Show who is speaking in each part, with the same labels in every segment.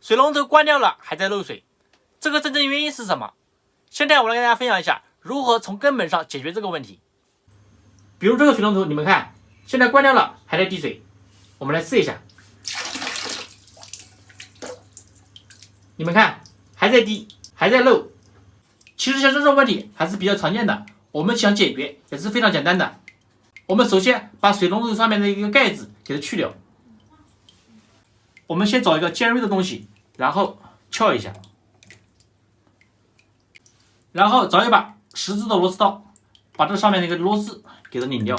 Speaker 1: 水龙头关掉了还在漏水，这个真正原因是什么？现在我来跟大家分享一下如何从根本上解决这个问题。比如这个水龙头，你们看，现在关掉了还在滴水，我们来试一下。你们看，还在滴，还在漏。其实像这种问题还是比较常见的，我们想解决也是非常简单的。我们首先把水龙头上面的一个盖子给它去掉。我们先找一个尖锐的东西，然后撬一下，然后找一把十字的螺丝刀，把这上面的一个螺丝给它拧掉。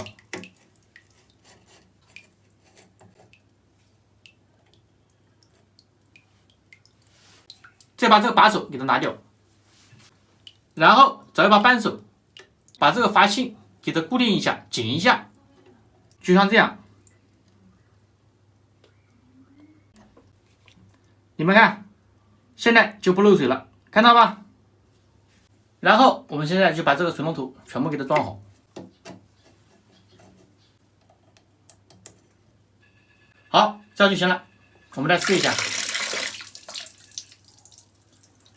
Speaker 1: 再把这个把手给它拿掉，然后找一把扳手，把这个阀芯给它固定一下，紧一下，就像这样。你们看，现在就不漏水了，看到吧？然后我们现在就把这个水龙头全部给它装好。好，这样就行了。我们再试一下。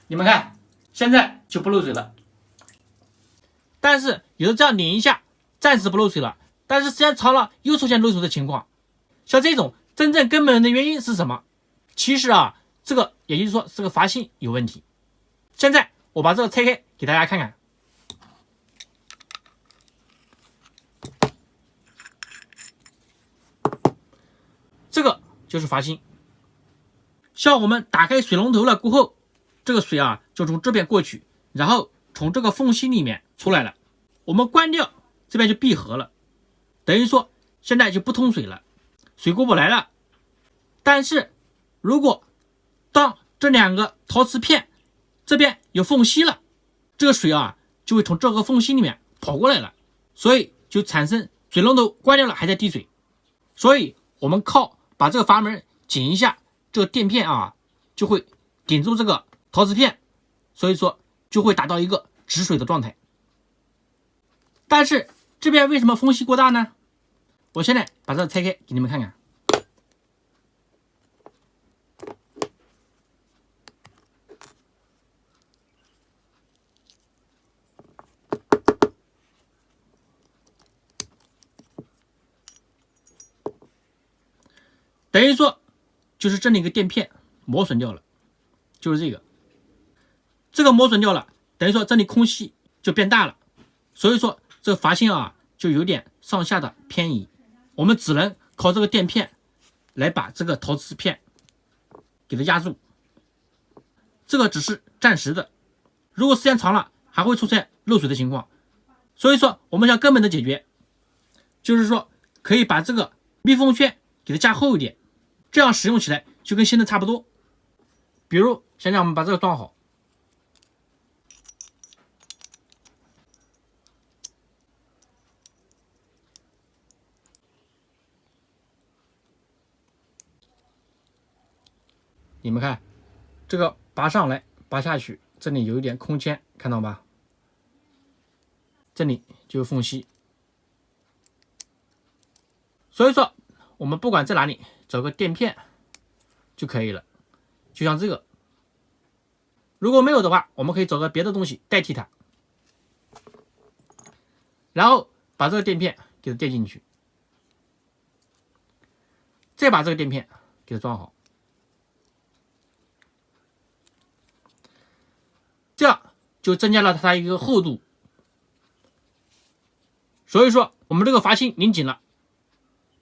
Speaker 1: 你们看，现在就不漏水了。但是有的这样拧一下，暂时不漏水了，但是时间长了又出现漏水的情况。像这种真正根本的原因是什么？其实这个也就是说是个阀芯有问题。现在我把这个拆开给大家看看。这个就是阀芯。像我们打开水龙头了过后，这个水就从这边过去，然后从这个缝隙里面出来了。我们关掉，这边就闭合了，等于说现在就不通水了，水过不来了。但是如果当这两个陶瓷片这边有缝隙了，这个水就会从这个缝隙里面跑过来了，所以就产生水龙头关掉了还在滴水。所以我们靠把这个阀门紧一下，这个垫片就会顶住这个陶瓷片，所以说就会达到一个止水的状态。但是这边为什么缝隙过大呢？我现在把这个拆开给你们看看。等于说就是这里一个垫片磨损掉了，就是这个磨损掉了，等于说这里空隙就变大了，所以说这个阀芯就有点上下的偏移，我们只能靠这个垫片来把这个陶瓷片给它压住。这个只是暂时的，如果时间长了还会出现漏水的情况。所以说我们想根本的解决，就是说可以把这个密封圈给它加厚一点，这样使用起来就跟新的差不多。比如现在我们把这个装好，你们看这个拔上来拔下去，这里有一点空间，看到吧？这里就有缝隙，所以说我们不管在哪里找个垫片就可以了，就像这个。如果没有的话，我们可以找个别的东西代替它，然后把这个垫片给它垫进去，再把这个垫片给它装好，这样就增加了它一个厚度。所以说我们这个阀芯拧紧了，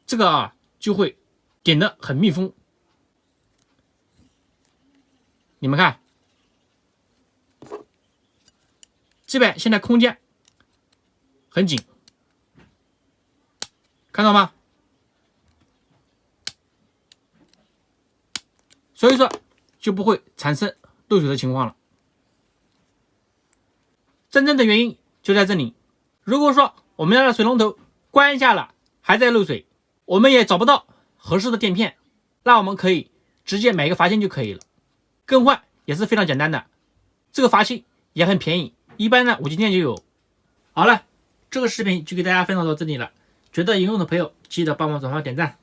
Speaker 1: 这个就会顶得很密封。你们看，这边现在空间很紧，看到吗？所以说就不会产生漏水的情况了。真正的原因就在这里。如果说我们要让水龙头关一下了还在漏水，我们也找不到合适的垫片，那我们可以直接买一个阀芯就可以了，更换也是非常简单的。这个阀芯也很便宜，一般呢5金店就有。好了，这个视频就给大家分享到这里了，觉得有用的朋友记得帮忙转发点赞。